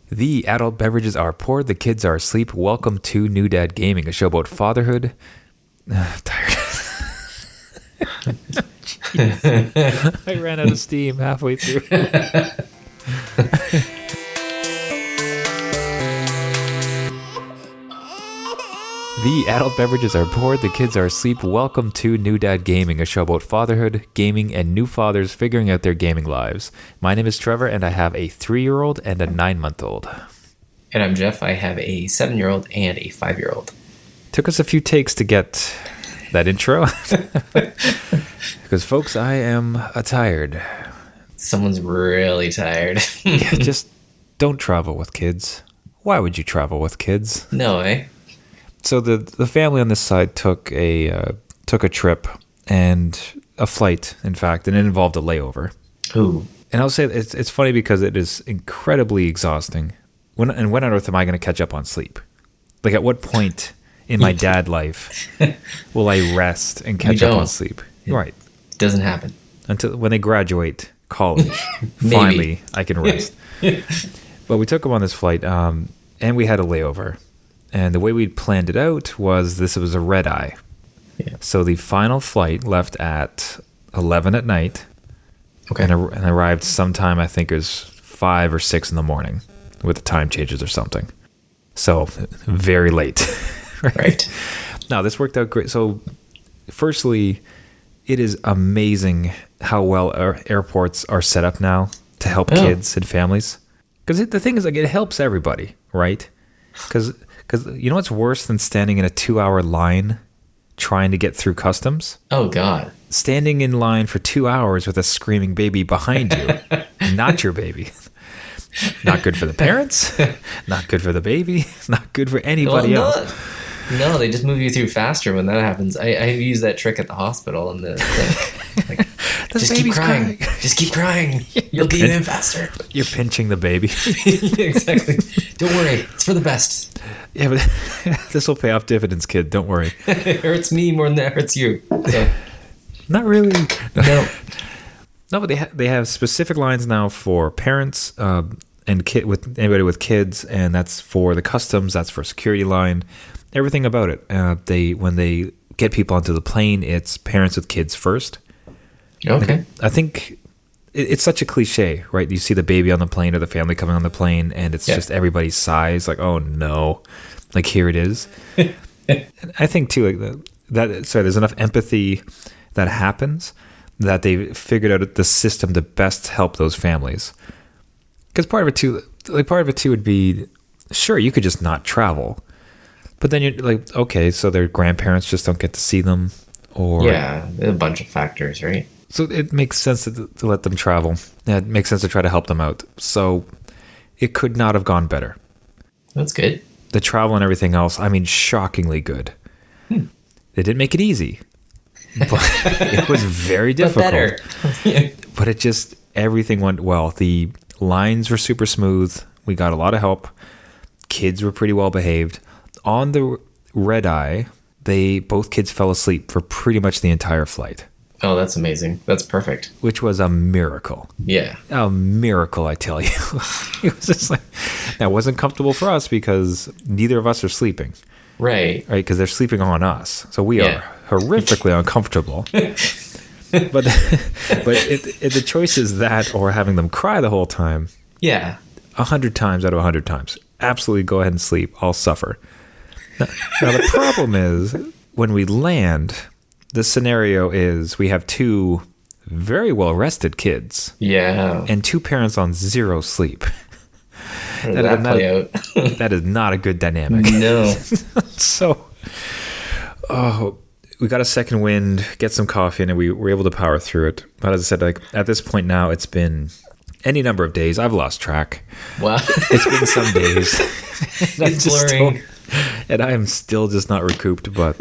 The adult beverages are poured, the kids are asleep. Welcome to New Dad Gaming, a show about fatherhood. Tired. I ran out of steam halfway through. The adult beverages are poured, the kids are asleep. Welcome to New Dad Gaming, a show about fatherhood, gaming, and new fathers figuring out their gaming lives. My name is Trevor, and I have a 3-year-old and a 9-month-old. And I'm Jeff. I have a 7-year-old and a 5-year-old. Took us a few takes to get that intro. Because, folks, I am tired. Someone's really tired. Yeah, just don't travel with kids. Why would you travel with kids? No, So the family on this side took a trip and a flight, in fact, and it involved a layover. Ooh. And I'll say it's funny because it is incredibly exhausting. When on earth am I going to catch up on sleep? Like, at what point in my dad life will I rest and catch up on sleep? Right. It doesn't happen. Until when they graduate college, finally I can rest. But we took them on this flight, and we had a layover. And the way we planned it out was this was a red eye. Yeah. So the final flight left at 11 at night. Okay. And arrived sometime, I think it was 5 or 6 in the morning with the time changes or something. So very late. Right. Now, this worked out great. So firstly, it is amazing how well our airports are set up now to help kids and families. Because the thing is, like, it helps everybody, right? Because you know what's worse than standing in a 2-hour line trying to get through customs? Oh, God. Standing in line for 2 hours with a screaming baby behind you. Not your baby. Not good for the parents. Not good for the baby. Not good for anybody else. No, they just move you through faster when that happens. I use that trick at the hospital. And like, just keep crying. Just keep crying. You'll get in faster. You're pinching the baby. Exactly. Don't worry. It's for the best. Yeah, but this will pay off dividends, kid. Don't worry. It hurts me more than it hurts you. So. Not really. No. No, but they have specific lines now for parents and with anybody with kids, and that's for the customs. That's for security line. Everything about it. When they get people onto the plane, it's parents with kids first. Okay. I think it's such a cliche, right? You see the baby on the plane or the family coming on the plane, and it's just everybody's size. Like, oh no, like here it is. I think too, like there's enough empathy that happens that they figured out the system to best help those families. Because part of it too would be, sure, you could just not travel. But then you're like, okay, so their grandparents just don't get to see them, or a bunch of factors, right? So it makes sense to let them travel. Yeah, it makes sense to try to help them out. So it could not have gone better. That's good. The travel and everything else, I mean, shockingly good. They didn't make it easy, but it was very difficult. But better. But everything went well. The lines were super smooth. We got a lot of help. Kids were pretty well behaved. On the red eye, both kids fell asleep for pretty much the entire flight. Oh, that's amazing. That's perfect. Which was a miracle. Yeah. A miracle, I tell you. It was just like, that wasn't comfortable for us because neither of us are sleeping. Right. Right, because they're sleeping on us. So we are horrifically uncomfortable. But the choice is that or having them cry the whole time. Yeah. 100 times out of 100 times. Absolutely go ahead and sleep. I'll suffer. Now the problem is when we land, the scenario is we have 2 very well rested kids. Yeah. And 2 parents on 0 sleep. That is not a good dynamic. No. So, we got a second wind, get some coffee, and we were able to power through it. But as I said, like at this point now, it's been any number of days. I've lost track. Wow. It's been some days. It's blurring. And I am still just not recouped. But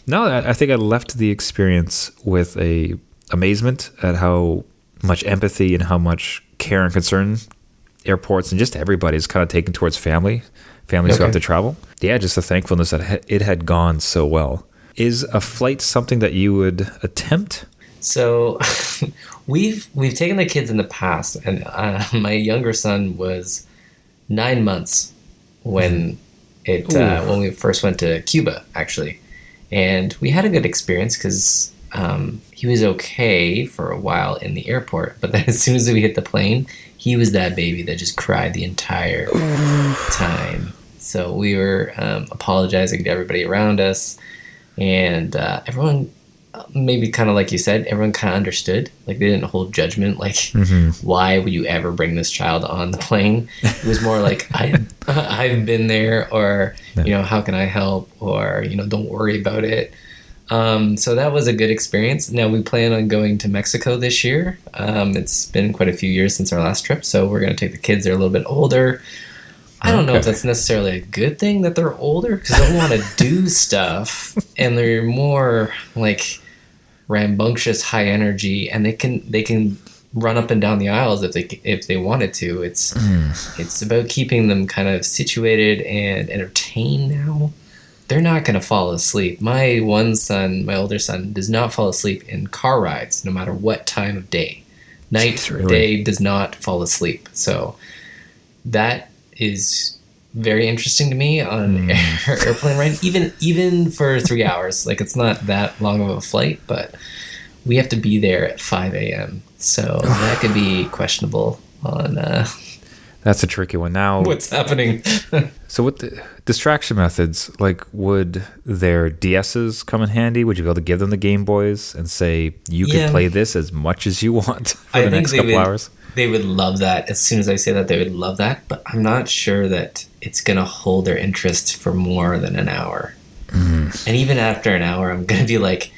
no, I think I left the experience with a amazement at how much empathy and how much care and concern airports and just everybody's kind of taken towards families who have to travel. Yeah, just a thankfulness that it had gone so well. Is a flight something that you would attempt? So we've taken the kids in the past, and my younger son was 9 months when when we first went to Cuba, actually. And we had a good experience because he was okay for a while in the airport. But then as soon as we hit the plane, he was that baby that just cried the entire time. So we were apologizing to everybody around us. And everyone, maybe kind of like you said, everyone kind of understood. Like, they didn't hold judgment. Like, why would you ever bring this child on the plane? It was more like, I've been there, or, how can I help? Or, don't worry about it. So that was a good experience. Now we plan on going to Mexico this year. It's been quite a few years since our last trip, so we're going to take the kids. They're a little bit older. I don't know if that's necessarily a good thing that they're older, because they want to do stuff, and they're more like rambunctious, high energy, and they can run up and down the aisles if they wanted to. It's about keeping them kind of situated and entertained now. They're not going to fall asleep. My older son, does not fall asleep in car rides, no matter what time of day. Night or day, does not fall asleep. So that is very interesting to me on airplane ride, even for 3 hours. Like, it's not that long of a flight, but we have to be there at 5 a.m. So that could be questionable on... That's a tricky one. Now, what's happening? So with the distraction methods, like, would their DSs come in handy? Would you be able to give them the Game Boys and say, you can play this as much as you want for the next couple hours? They would love that. As soon as I say that, they would love that. But I'm not sure that it's going to hold their interest for more than an hour. And even after an hour, I'm going to be like,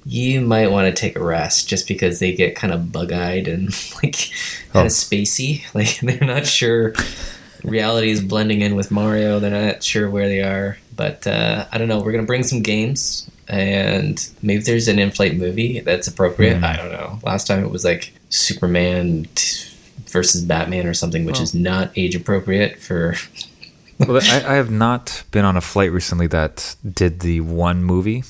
you might want to take a rest, just because they get kind of bug-eyed and like kind of spacey. Like, they're not sure reality is blending in with Mario. They're not sure where they are. But I don't know. We're going to bring some games, and maybe there's an in-flight movie that's appropriate. I don't know. Last time it was like Superman versus Batman or something, which is not age appropriate for... Well, I have not been on a flight recently that did the one movie.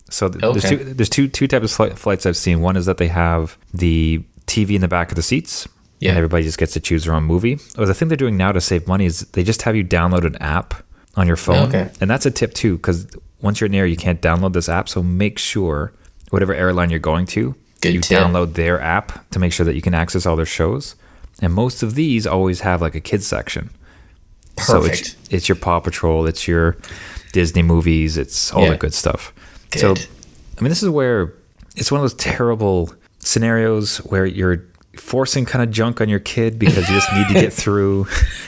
So there's two types of flights I've seen. One is that they have the TV in the back of the seats, and everybody just gets to choose their own movie. Or the thing they're doing now to save money is they just have you download an app on your phone. And that's a tip too, because once you're in the air, you can't download this app. So make sure whatever airline you're going to, download their app to make sure that you can access all their shows. And most of these always have like a kids section. Perfect. So it's your Paw Patrol, it's your Disney movies, it's all the good stuff. Good. So, I mean, this is where it's one of those terrible scenarios where you're forcing kind of junk on your kid because you just need to get through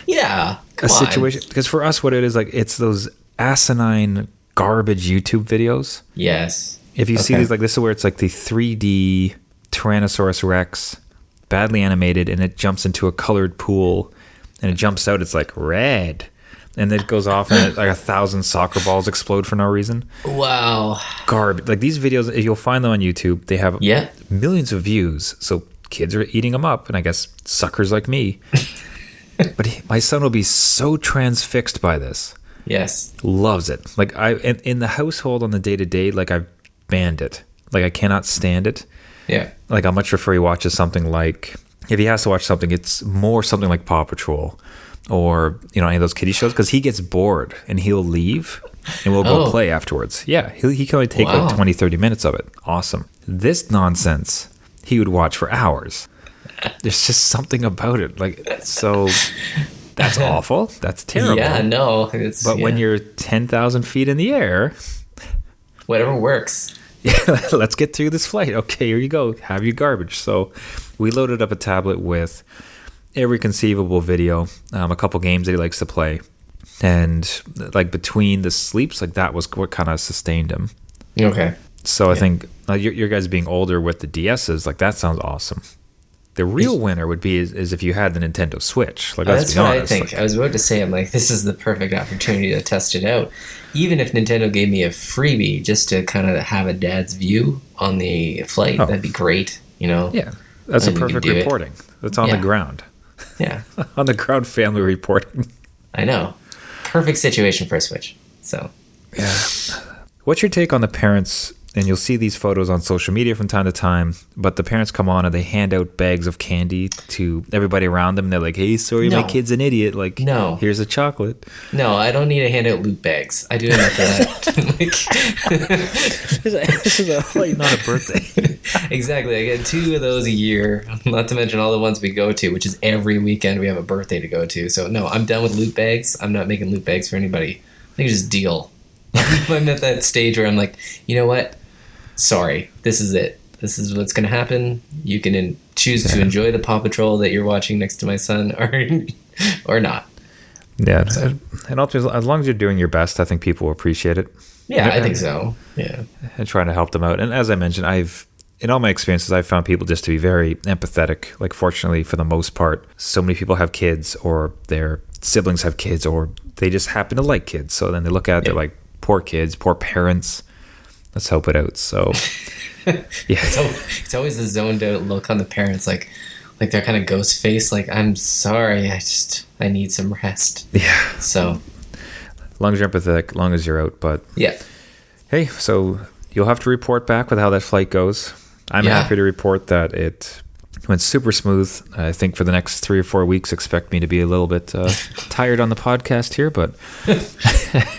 a situation. Because for us, what it is, like, it's those asinine garbage YouTube videos. Yes. If you see these, like, this is where it's like the 3D Tyrannosaurus Rex, badly animated, and it jumps into a colored pool, and it jumps out, it's like red. And then it goes off, and like 1,000 soccer balls explode for no reason. Wow. Garbage. Like, these videos, if you'll find them on YouTube, they have millions of views. So kids are eating them up, and I guess suckers like me. But my son will be so transfixed by this. Yes. Loves it. Like, in the household on the day-to-day, like, I've banned it. Like, I cannot stand it. Yeah. Like, I much prefer he watches something like, if he has to watch something, it's more something like Paw Patrol. Or, any of those kiddie shows, because he gets bored and he'll leave and we'll go play afterwards. Yeah, he can only take like 20, 30 minutes of it. Awesome. This nonsense, he would watch for hours. There's just something about it. Like, so that's awful. That's terrible. Yeah, no. But when you're 10,000 feet in the air, whatever works. Yeah, let's get through this flight. Okay, here you go. Have your garbage. So we loaded up a tablet with every conceivable video, a couple games that he likes to play, and like between the sleeps, like that was what kind of sustained him. Okay. So I think your guys being older with the DSs, like, that sounds awesome. The real winner would be is if you had the Nintendo Switch. Like, that's what I think. I was about to say, I'm like, this is the perfect opportunity to test it out. Even if Nintendo gave me a freebie just to kind of have a dad's view on the flight, that'd be great. Yeah, that's a perfect reporting. That's on the ground. Yeah. On the ground, family reporting. I know. Perfect situation for a Switch. So. Yeah. What's your take on the parents and you'll see these photos on social media from time to time, but the parents come on and they hand out bags of candy to everybody around them. And they're like, hey, sorry, my kid's an idiot. Like, no, here's a chocolate. No, I don't need to hand out loot bags. I do enough of that. This is not a birthday. Exactly. I get 2 of those a year, not to mention all the ones we go to, which is every weekend we have a birthday to go to. So, no, I'm done with loot bags. I'm not making loot bags for anybody. I think just deal. I'm at that stage where I'm like, you know what? Sorry, this is it. This is what's going to happen. You can choose to enjoy the Paw Patrol that you're watching next to my son, or not. Yeah, and ultimately, as long as you're doing your best, I think people will appreciate it. Yeah, I think so. Yeah, and trying to help them out. And as I mentioned, in all my experiences, I've found people just to be very empathetic. Like, fortunately, for the most part, so many people have kids, or their siblings have kids, or they just happen to like kids. So then they look at it, they're like, poor kids, poor parents. Let's help it out. So, yeah. It's always the zoned out look on the parents, like they're kind of ghost face. Like, I'm sorry, I need some rest. Yeah. So, long as you're empathetic, long as you're out. But yeah. Hey, so you'll have to report back with how that flight goes. I'm happy to report that it went super smooth. I think for the next 3 or 4 weeks, expect me to be a little bit tired on the podcast here, but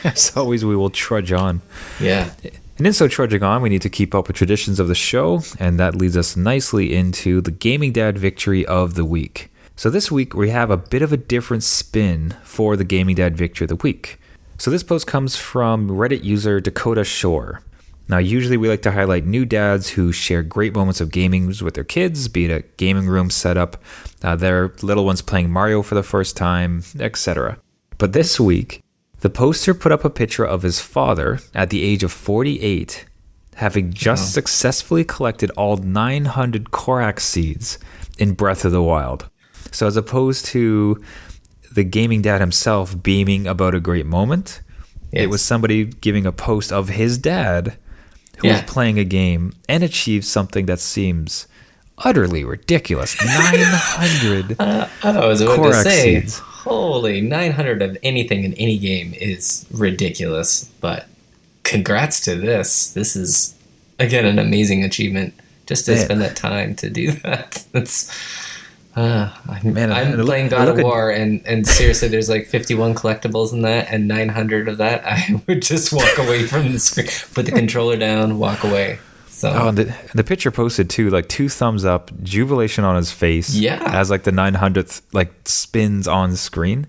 as always, we will trudge on. Yeah. And in so trudging on, we need to keep up with traditions of the show, and that leads us nicely into the Gaming Dad Victory of the Week. So this week, we have a bit of a different spin for the Gaming Dad Victory of the Week. So this post comes from Reddit user Dakotahshore. Now, usually we like to highlight new dads who share great moments of gaming with their kids, be it a gaming room setup, their little ones playing Mario for the first time, etc. But this week, the poster put up a picture of his father at the age of 48, having just successfully collected all 900 Korak seeds in Breath of the Wild. So as opposed to the gaming dad himself beaming about a great moment, it was somebody giving a post of his dad who was playing a game and achieved something that seems utterly ridiculous. 900 I was about to Korak say, seeds. Holy, 900 of anything in any game is ridiculous, but congrats to this. This is, again, an amazing achievement just to spend that time to do that. That's... I'm playing God of War, and seriously, there's like 51 collectibles in that, and 900 of that, I would just walk away from the screen, put the controller down, walk away. So, and the picture posted too, like 2 thumbs up, jubilation on his face, as like the 900th like spins on screen.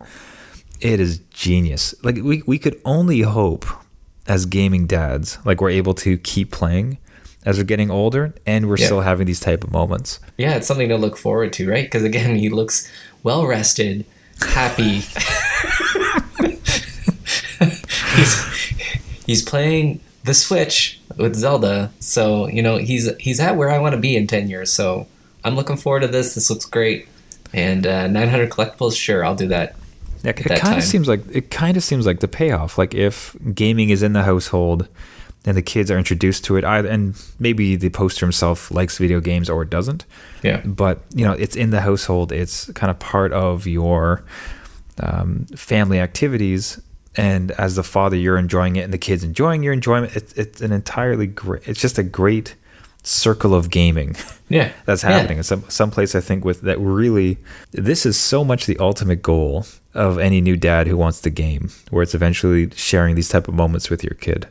It is genius. Like we could only hope as gaming dads, like we're able to keep playing as we're getting older, and we're still having these type of moments. Yeah, it's something to look forward to, right? Because again, he looks well rested, happy. he's playing the Switch with Zelda, so he's at where I want to be in 10 years. So I'm looking forward to this. This looks great, and 900 collectibles. Sure, I'll do that. Yeah, it kind of seems like the payoff. Like if gaming is in the household, and the kids are introduced to it, and maybe the poster himself likes video games or doesn't. Yeah. But, it's in the household. It's kind of part of your family activities. And as the father, you're enjoying it, and the kids enjoying your enjoyment. It's an entirely great, it's just a great circle of gaming. Yeah. That's happening. Yeah. Some place I think with that really, this is so much the ultimate goal of any new dad who wants to game, where it's eventually sharing these type of moments with your kid.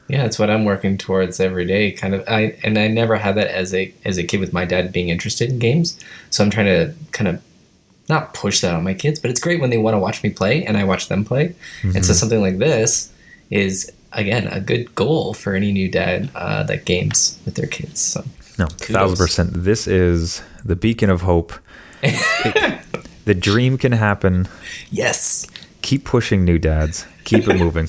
Yeah, it's what I'm working towards every day. Kind of, I never had that as a kid with my dad being interested in games. So I'm trying to kind of not push that on my kids, but it's great when they want to watch me play and I watch them play. Mm-hmm. And so something like this is, again, a good goal for any new dad that games with their kids. So, no, 1,000%. This is the beacon of hope. The dream can happen. Yes. Keep pushing, new dads. Keep it moving.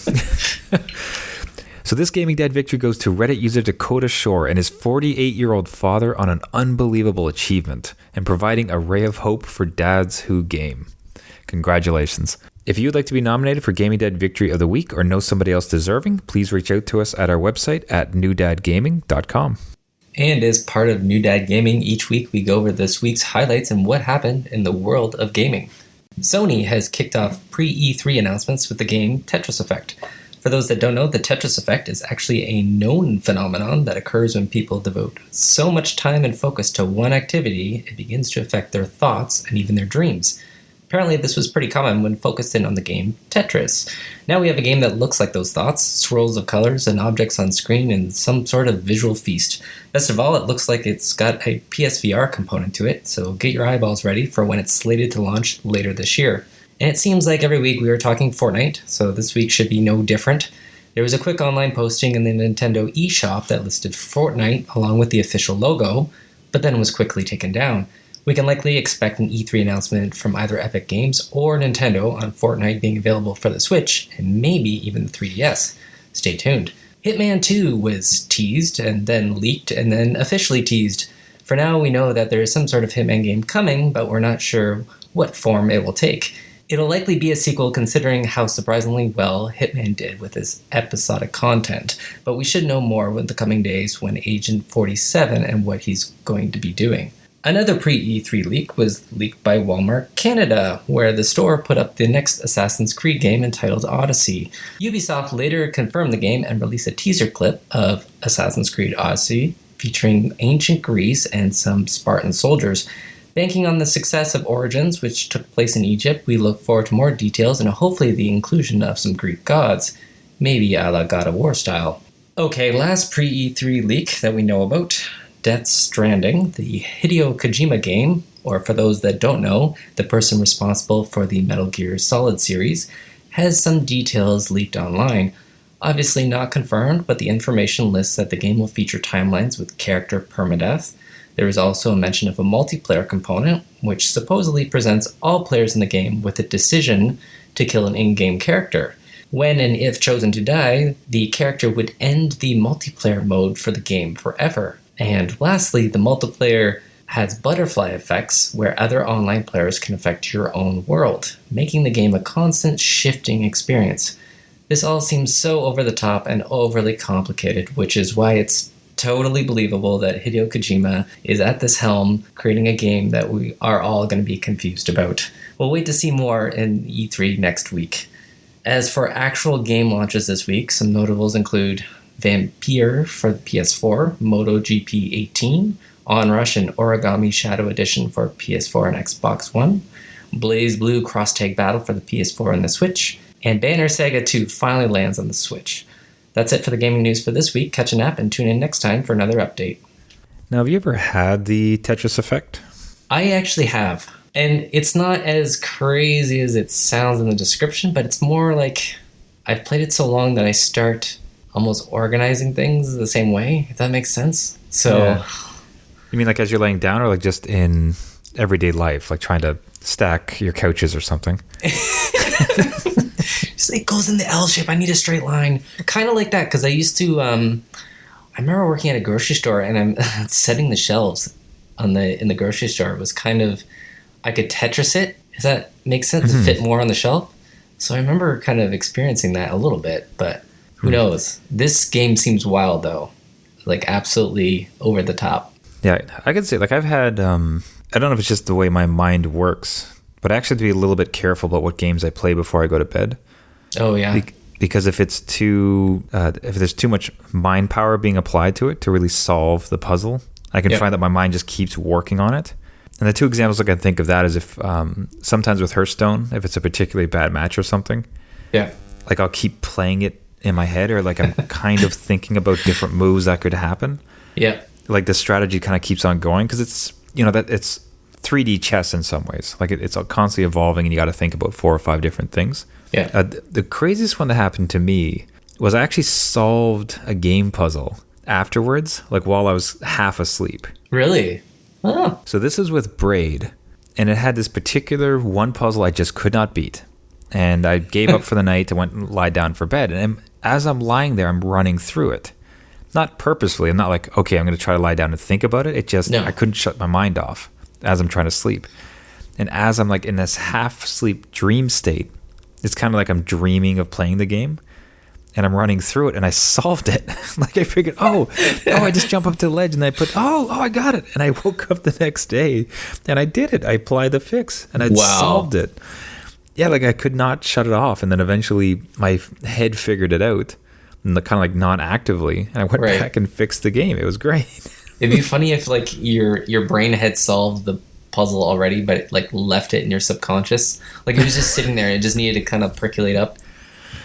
So this Gaming Dad victory goes to Reddit user Dakotahshore and his 48-year-old father on an unbelievable achievement and providing a ray of hope for dads who game. Congratulations. If you would like to be nominated for Gaming Dad Victory of the Week or know somebody else deserving, please reach out to us at our website at newdadgaming.com. And as part of New Dad Gaming, each week we go over this week's highlights and what happened in the world of gaming. Sony has kicked off pre-E3 announcements with the game Tetris Effect. For those that don't know, the Tetris Effect is actually a known phenomenon that occurs when people devote so much time and focus to one activity, it begins to affect their thoughts and even their dreams. Apparently, this was pretty common when focused in on the game Tetris. Now we have a game that looks like those thoughts, swirls of colors and objects on screen, and some sort of visual feast. Best of all, it looks like it's got a PSVR component to it, so get your eyeballs ready for when it's slated to launch later this year. And it seems like every week we are talking Fortnite, so this week should be no different. There was a quick online posting in the Nintendo eShop that listed Fortnite along with the official logo, but then was quickly taken down. We can likely expect an E3 announcement from either Epic Games or Nintendo on Fortnite being available for the Switch, and maybe even the 3DS. Stay tuned. Hitman 2 was teased, and then leaked, and then officially teased. For now, we know that there is some sort of Hitman game coming, but we're not sure what form it will take. It'll likely be a sequel considering how surprisingly well Hitman did with his episodic content, but we should know more in the coming days when Agent 47 and what he's going to be doing. Another pre-E3 leak was leaked by Walmart Canada, where the store put up the next Assassin's Creed game entitled Odyssey. Ubisoft later confirmed the game and released a teaser clip of Assassin's Creed Odyssey featuring ancient Greece and some Spartan soldiers. Banking on the success of Origins, which took place in Egypt, we look forward to more details and hopefully the inclusion of some Greek gods, maybe a la God of War style. Okay, last pre-E3 leak that we know about. Death Stranding, the Hideo Kojima game, or for those that don't know, the person responsible for the Metal Gear Solid series, has some details leaked online. Obviously not confirmed, but the information lists that the game will feature timelines with character permadeath. There is also a mention of a multiplayer component, which supposedly presents all players in the game with a decision to kill an in-game character. When and if chosen to die, the character would end the multiplayer mode for the game forever. And lastly, the multiplayer has butterfly effects where other online players can affect your own world, making the game a constant shifting experience. This all seems so over the top and overly complicated, which is why it's totally believable that Hideo Kojima is at this helm creating a game that we are all going to be confused about. We'll wait to see more in E3 next week. As for actual game launches this week, some notables include Vampire for the PS4, MotoGP 18, Onrush and Origami Shadow Edition for PS4 and Xbox One, Blaze Blue Cross Tag Battle for the PS4 and the Switch, and Banner Saga 2 finally lands on the Switch. That's it for the gaming news for this week. Catch a nap and tune in next time for another update. Now, have you ever had the Tetris Effect? I actually have. And it's not as crazy as it sounds in the description, but it's more like I've played it so long that I start almost organizing things the same way, if that makes sense. So, yeah. You mean like as you're laying down, or like just in everyday life, like trying to stack your couches or something? So it goes in the L shape. I need a straight line. Kind of like that, because I used to. I remember working at a grocery store, and I'm setting the shelves in the grocery store. It was kind of, I could Tetris it. Does that make sense? To fit more on the shelf. So I remember kind of experiencing that a little bit, but who knows? This game seems wild, though. Like, absolutely over the top. Yeah, I could say, like, I've had, I don't know if it's just the way my mind works, but I actually have to be a little bit careful about what games I play before I go to bed. Oh, yeah. Because if it's if there's too much mind power being applied to it to really solve the puzzle, I can find that my mind just keeps working on it. And the two examples I can think of that is if, sometimes with Hearthstone, if it's a particularly bad match or something, like I'll keep playing it in my head, or like I'm kind of thinking about different moves that could happen. Yeah. Like the strategy kind of keeps on going because it's, that it's 3D chess in some ways. Like it's constantly evolving and you got to think about 4 or 5 different things. Yeah. The craziest one that happened to me was I actually solved a game puzzle afterwards, like while I was half asleep. Really? Oh. So this is with Braid, and it had this particular one puzzle I just could not beat. And I gave up for the night and went and lied down for bed. And as I'm lying there, I'm running through it. Not purposefully. I'm not like, okay, I'm going to try to lie down and think about it. It just, I couldn't shut my mind off as I'm trying to sleep. And as I'm like in this half sleep dream state, it's kind of like I'm dreaming of playing the game. And I'm running through it, and I solved it. Like I figured, I just jump up to the ledge, and I put, I got it. And I woke up the next day, and I did it. I applied the fix, and I solved it. Yeah, like I could not shut it off, and then eventually my head figured it out, and kind of like non-actively, and I went back and fixed the game. It was great. It'd be funny if like your brain had solved the puzzle already, but it, like left it in your subconscious. Like it was just sitting there. It just needed to kind of percolate up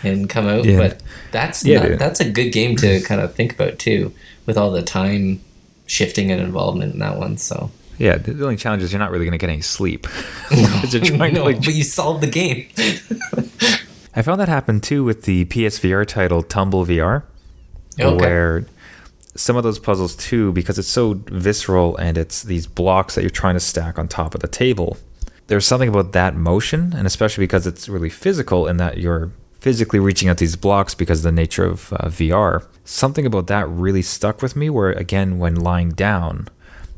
and come out. Yeah. But that's a good game to kind of think about too, with all the time shifting and involvement in that one. So. Yeah, the only challenge is you're not really going to get any sleep. But you solved the game. I found that happen too with the PSVR title Tumble VR, where some of those puzzles too, because it's so visceral and it's these blocks that you're trying to stack on top of the table. There's something about that motion, and especially because it's really physical in that you're physically reaching out these blocks because of the nature of VR. Something about that really stuck with me, where again, when lying down,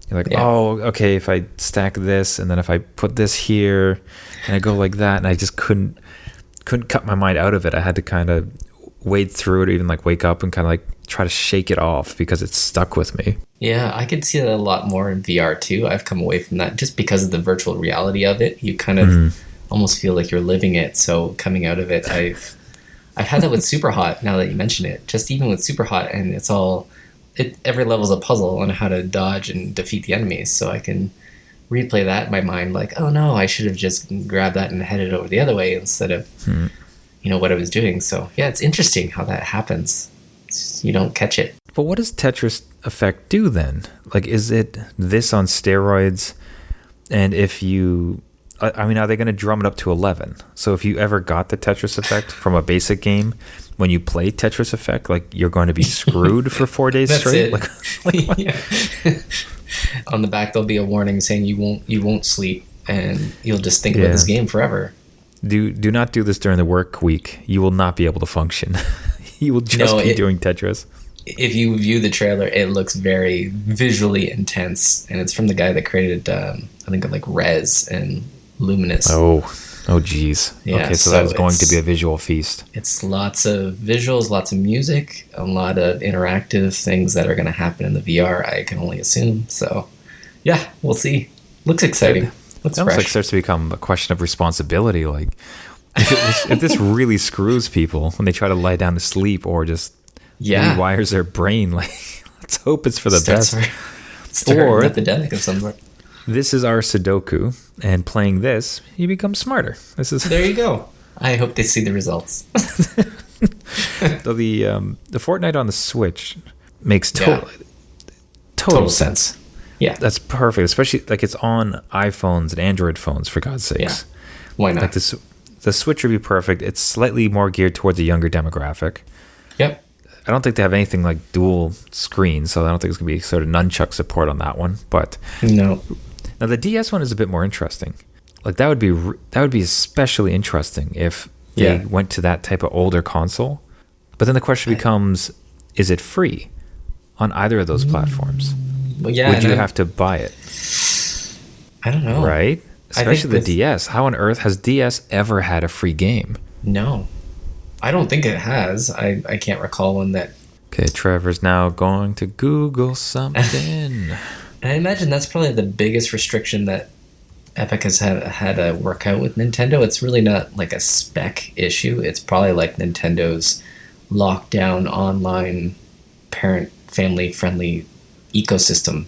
you're like, oh, okay, if I stack this and then if I put this here and I go like that, and I just couldn't cut my mind out of it. I had to kind of wade through it, or even like wake up and kind of like try to shake it off because it stuck with me. Yeah, I could see that a lot more in VR too. I've come away from that just because of the virtual reality of it. You kind of almost feel like you're living it. So coming out of it, I've had that with Superhot. Now that you mention it, just even with Superhot, and every level's a puzzle on how to dodge and defeat the enemies. So I can replay that in my mind, like, oh no, I should have just grabbed that and headed over the other way instead of what I was doing. So yeah, it's interesting how that happens. You don't catch it. But what does Tetris Effect do then? Like, is it this on steroids? And if you, I mean, are they going to drum it up to 11? So if you ever got the Tetris Effect from a basic game, when you play Tetris Effect, like, you're going to be screwed for 4 days That's straight? It. On the back, there'll be a warning saying you won't sleep, and you'll just think about this game forever. Do not do this during the work week. You will not be able to function. You will just be doing Tetris. If you view the trailer, it looks very visually intense, and it's from the guy that created, I think, like Rez and Luminous. Oh, geez. Yeah, okay, so that is going to be a visual feast. It's lots of visuals, lots of music, a lot of interactive things that are going to happen in the VR, I can only assume. So, yeah, we'll see. Looks exciting. Looks almost fresh. Like starts to become a question of responsibility. Like, if this really screws people when they try to lie down to sleep or just rewires their brain, like, let's hope it's for the best. Or an epidemic of some sort. This is our Sudoku, and playing this, you become smarter. There you go. I hope they see the results. So the Fortnite on the Switch makes total sense. Yeah, that's perfect. Especially like it's on iPhones and Android phones, for God's sakes. Yeah. Why not? Like the Switch would be perfect. It's slightly more geared towards a younger demographic. Yep. I don't think they have anything like dual screen, so I don't think it's gonna be sort of nunchuck support on that one. But no. Now the DS one is a bit more interesting. Like that would be especially interesting if they went to that type of older console. But then the question becomes, is it free on either of those platforms? Well, yeah, would you have to buy it? I don't know. Right? Especially the DS. How on earth has DS ever had a free game? No. I don't think it has. I can't recall one that... Okay, Trevor's now going to Google something. And I imagine that's probably the biggest restriction that Epic has had to work out with Nintendo. It's really not like a spec issue. It's probably like Nintendo's lockdown online parent family friendly ecosystem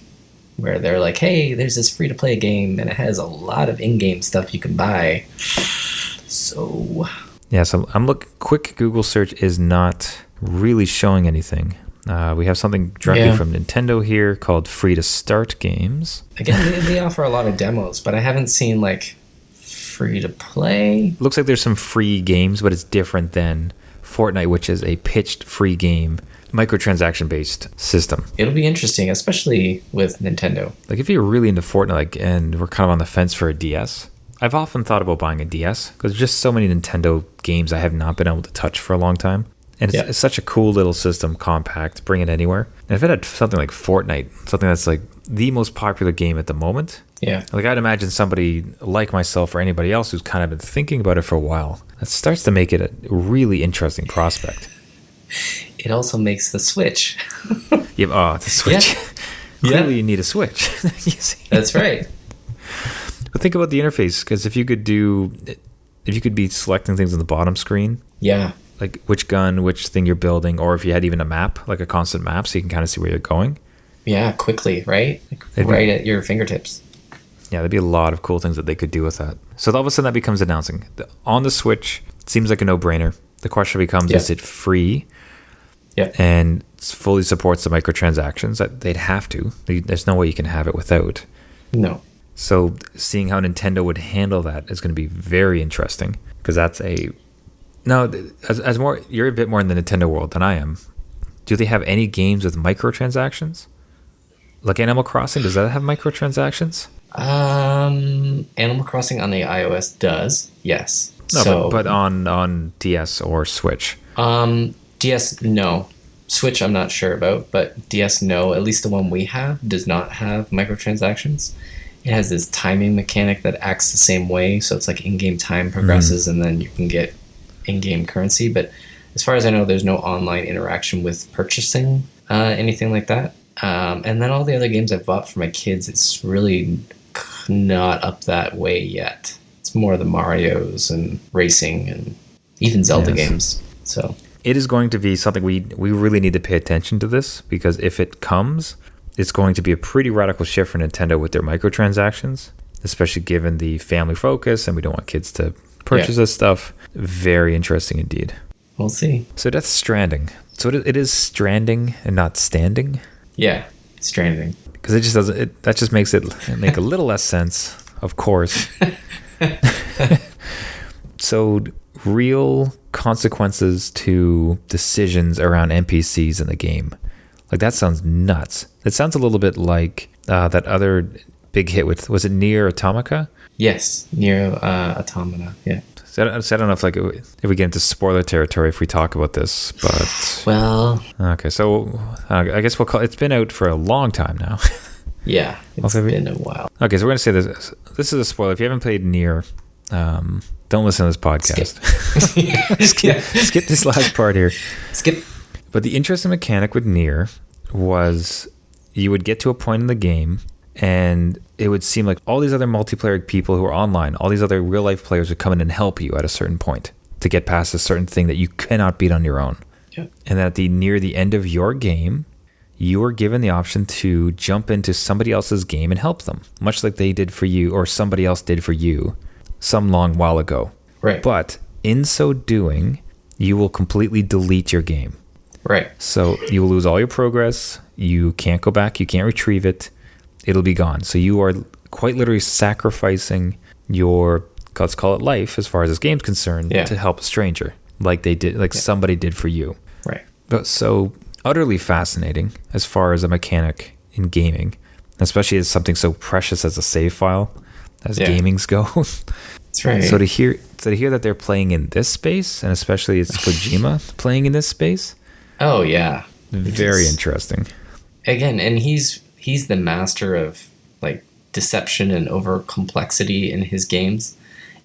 where they're like, hey, there's this free to play game and it has a lot of in-game stuff you can buy. So yeah, so I'm looking. Quick Google search is not really showing anything. We have something directly from Nintendo here called Free to Start Games. Again, they offer a lot of demos, but I haven't seen like free to play. Looks like there's some free games, but it's different than Fortnite, which is a pitched free game, microtransaction based system. It'll be interesting, especially with Nintendo. Like if you're really into Fortnite, like, and we're kind of on the fence for a DS, I've often thought about buying a DS because there's just so many Nintendo games I have not been able to touch for a long time. And it's such a cool little system, compact, bring it anywhere. And if it had something like Fortnite, something that's like the most popular game at the moment, like I'd imagine somebody like myself or anybody else who's kind of been thinking about it for a while, that starts to make it a really interesting prospect. It also makes the Switch. The Switch. Clearly you need a Switch. That's right. But think about the interface, because if you could do if you could be selecting things on the bottom screen. Yeah. Like which gun, which thing you're building, or if you had even a map, like a constant map, so you can kind of see where you're going. Yeah, quickly, right? Like right at your fingertips. Yeah, there'd be a lot of cool things that they could do with that. So all of a sudden that becomes announcing. On the Switch, it seems like a no-brainer. The question becomes, is it free? Yeah. And fully supports the microtransactions. That they'd have to. There's no way you can have it without. No. So seeing how Nintendo would handle that is going to be very interesting, because that's a... No, as more, you're a bit more in the Nintendo world than I am. Do they have any games with microtransactions? Like Animal Crossing, does that have microtransactions? Animal Crossing on the iOS does, yes. No, but on DS or Switch? DS, no. Switch, I'm not sure about, but DS, no. At least the one we have does not have microtransactions. It has this timing mechanic that acts the same way, so it's like in-game time progresses, and then you can get in-game currency. But as far as I know, there's no online interaction with purchasing anything like that. And then all the other games I've bought for my kids, it's really not up that way yet. It's more the Marios and racing and even Zelda games. So it is going to be something we really need to pay attention to this, because if it comes, it's going to be a pretty radical shift for Nintendo with their microtransactions, especially given the family focus, and we don't want kids to purchase this stuff. Very interesting indeed. We'll see. So Death Stranding. So it is stranding and not standing. Yeah, Stranding. Because it just doesn't. That just makes it make a little less sense, of course. So real consequences to decisions around NPCs in the game. Like that sounds nuts. It sounds a little bit like that other big hit with, was it Nier Automata? Yes, Nier Automata. Yeah. So I don't know if if we get into spoiler territory if we talk about this, but well, okay. So I guess we'll call. It's been out for a long time now. Yeah, it's been a while. Okay, so we're gonna say this. This is a spoiler. If you haven't played Nier, don't listen to this podcast. Skip this last part here. Skip. But the interesting mechanic with Nier was you would get to a point in the game, and it would seem like all these other multiplayer people who are online, all these other real life players would come in and help you at a certain point to get past a certain thing that you cannot beat on your own. Yeah. And then near the end of your game, you were given the option to jump into somebody else's game and help them, much like they did for you or somebody else did for you some long while ago. Right. But in so doing, you will completely delete your game. Right. So you will lose all your progress. You can't go back. You can't retrieve it. It'll be gone. So you are quite literally sacrificing your, let's call it life, as far as this game's concerned, to help a stranger, like they did, like somebody did for you. Right. But so utterly fascinating as far as a mechanic in gaming, especially as something so precious as a save file, as gamings go. That's right. So to hear that they're playing in this space, and especially it's Kojima playing in this space. Oh yeah. Very interesting. Again, and he's the master of like deception and over complexity in his games.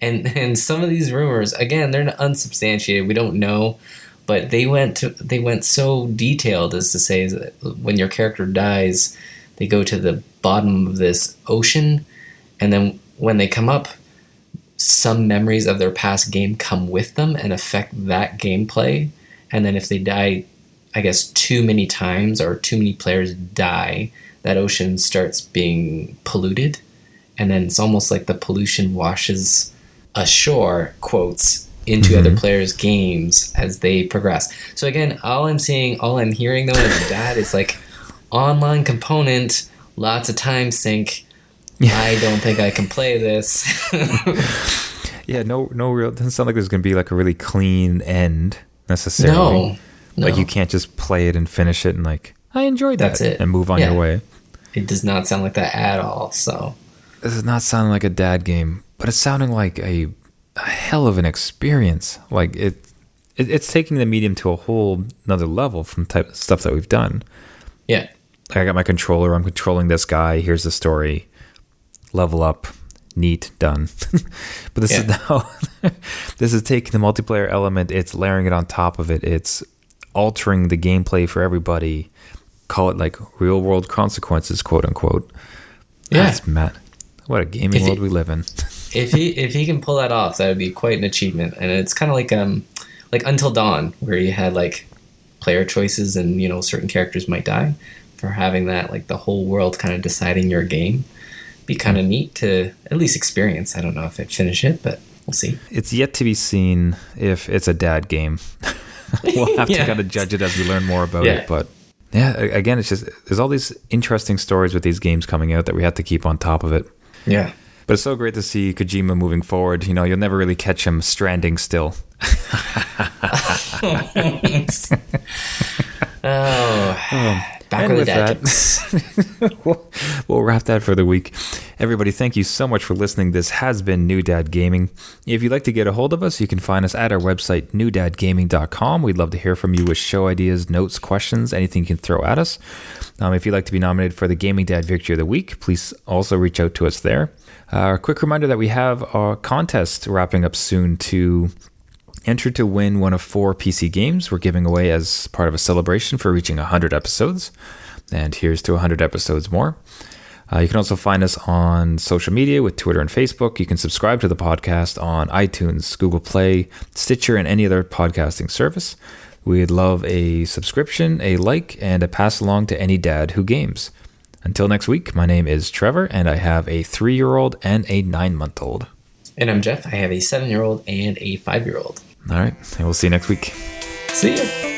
And some of these rumors, again, they're unsubstantiated. We don't know, but they went so detailed as to say that when your character dies, they go to the bottom of this ocean, and then when they come up, some memories of their past game come with them and affect that gameplay. And then if they die, I guess, too many times or too many players die, that ocean starts being polluted. And then it's almost like the pollution washes ashore, quotes, into other players' games as they progress. So again, all I'm hearing though is that it's like online component, lots of time sink. I don't think I can play this. Yeah, no real. It doesn't sound like there's going to be like a really clean end necessarily. No. Like you can't just play it and finish it and like, I enjoyed that. That's it. And move on your way. It does not sound like that at all. So this is not sounding like a dad game, but it's sounding like a hell of an experience. Like it's taking the medium to a whole another level from type of stuff that we've done. Yeah. Like I got my controller. I'm controlling this guy. Here's the story. Level up. Neat. Done. But this is now, this is taking the multiplayer element. It's layering it on top of it. It's altering the gameplay for everybody. Call it like real world consequences, quote unquote. Yeah. That's mad. What a gaming world we live in. if he can pull that off, that would be quite an achievement. And it's kind of like Until Dawn, where you had like player choices and certain characters might die. For having that, like the whole world kind of deciding your game, be kind of neat to at least experience. I don't know if I'd finish it, but we'll see. It's yet to be seen if it's a dad game. We'll have to kind of judge it as we learn more about it. But yeah, again, it's just there's all these interesting stories with these games coming out that we have to keep on top of it. Yeah. But it's so great to see Kojima moving forward. You'll never really catch him stranding still. Back with that, we'll wrap that for the week. Everybody, thank you so much for listening. This has been New Dad Gaming. If you'd like to get a hold of us, you can find us at our website, newdadgaming.com. We'd love to hear from you with show ideas, notes, questions, anything you can throw at us. If you'd like to be nominated for the Gaming Dad Victory of the Week, please also reach out to us there. A quick reminder that we have a contest wrapping up soon to enter to win one of 4 PC games we're giving away as part of a celebration for reaching 100 episodes. And here's to 100 episodes more. You can also find us on social media with Twitter and Facebook. You can subscribe to the podcast on iTunes, Google Play, Stitcher, and any other podcasting service. We'd love a subscription, a like, and a pass along to any dad who games. Until next week, my name is Trevor, and I have a 3-year-old and a 9-month-old. And I'm Jeff. I have a 7-year-old and a 5-year-old. All right, and we'll see you next week. See ya.